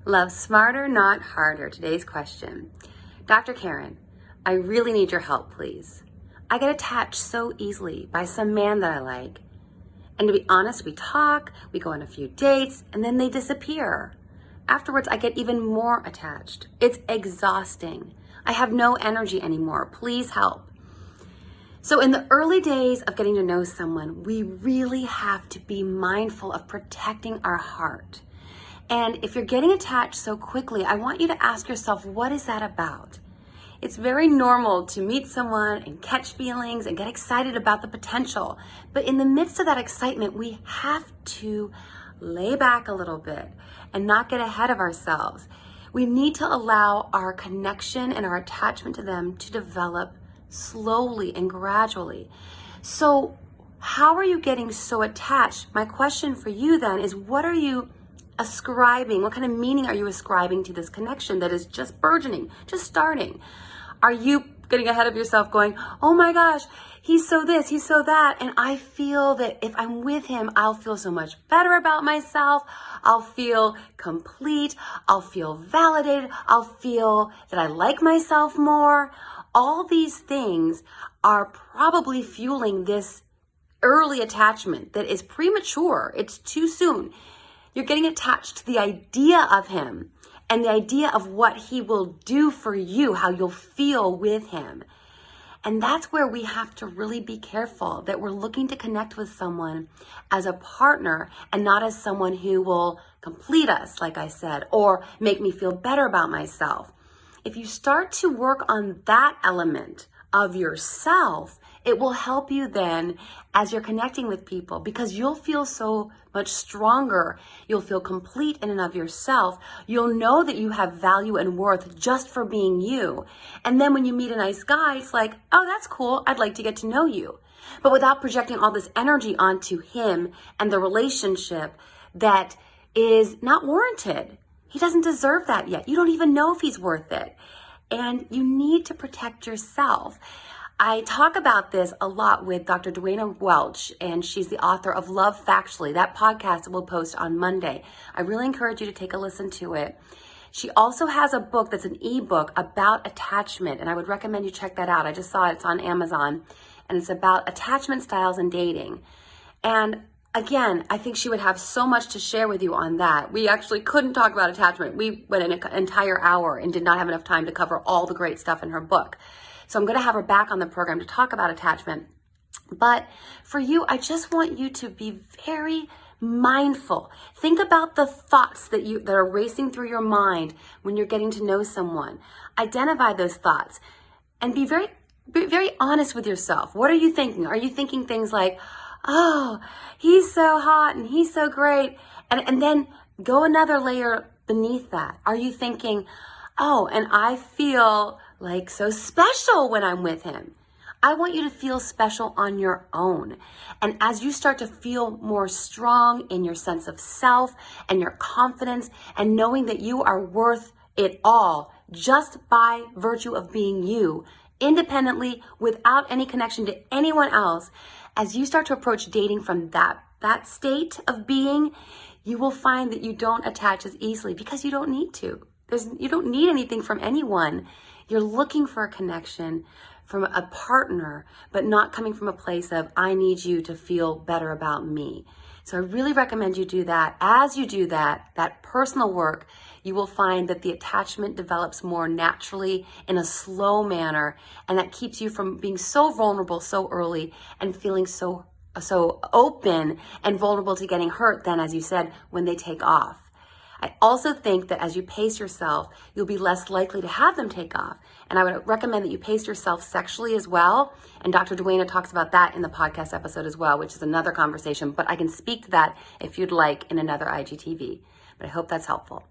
Love smarter, not harder. Today's question. Dr. Karin, I really need your help, please. I get attached so easily by some man that I like. And to be honest, we talk, we go on a few dates, and then they disappear. Afterwards, I get even more attached. It's exhausting. I have no energy anymore. Please help. So in the early days of getting to know someone, we really have to be mindful of protecting our heart. And if you're getting attached so quickly, I want you to ask yourself, what is that about? It's very normal to meet someone and catch feelings and get excited about the potential. But in the midst of that excitement, we have to lay back a little bit and not get ahead of ourselves. We need to allow our connection and our attachment to them to develop slowly and gradually. So how are you getting so attached? My question for you then is, what are you ascribing? What kind of meaning are you ascribing to this connection that is just burgeoning, just starting? Are you getting ahead of yourself going, oh my gosh, he's so this, he's so that, and I feel that if I'm with him, I'll feel so much better about myself, I'll feel complete, I'll feel validated, I'll feel that I like myself more. All these things are probably fueling this early attachment that is premature. It's too soon. You're getting attached to the idea of him and the idea of what he will do for you, how you'll feel with him. And that's where we have to really be careful that we're looking to connect with someone as a partner and not as someone who will complete us, like I said, or make me feel better about myself. If you start to work on that element of yourself, it will help you then as you're connecting with people, because you'll feel so much stronger. You'll feel complete in and of yourself. You'll know that you have value and worth just for being you. And then when you meet a nice guy, it's like, oh, that's cool. I'd like to get to know you. But without projecting all this energy onto him and the relationship that is not warranted. He doesn't deserve that yet. You don't even know if he's worth it. And you need to protect yourself. I talk about this a lot with Dr. Duana Welch, and she's the author of Love Factually. That podcast will post on Monday. I really encourage you to take a listen to it. She also has a book that's an ebook about attachment, and I would recommend you check that out. I just saw it. It's on Amazon, and it's about attachment styles and dating. And again, I think she would have so much to share with you on that. We actually couldn't talk about attachment. We went an entire hour and did not have enough time to cover all the great stuff in her book. So I'm going to have her back on the program to talk about attachment. But for you, I just want you to be very mindful. Think about the thoughts that are racing through your mind when you're getting to know someone. Identify those thoughts and be very honest with yourself. What are you thinking? Are you thinking things like, oh, he's so hot and he's so great? And then go another layer beneath that. Are you thinking, oh, and I feel like so special when I'm with him? I want you to feel special on your own. And as you start to feel more strong in your sense of self and your confidence and knowing that you are worth it all just by virtue of being you, independently, without any connection to anyone else, as you start to approach dating from that state of being, you will find that you don't attach as easily because you don't need to. You don't need anything from anyone. You're looking for a connection from a partner, but not coming from a place of, I need you to feel better about me. So I really recommend you do that. As you do that personal work, you will find that the attachment develops more naturally in a slow manner, and that keeps you from being so vulnerable so early and feeling so open and vulnerable to getting hurt then, as you said, when they take off. I also think that as you pace yourself, you'll be less likely to have them take off. And I would recommend that you pace yourself sexually as well. And Dr. Duana talks about that in the podcast episode as well, which is another conversation. But I can speak to that if you'd like in another IGTV. But I hope that's helpful.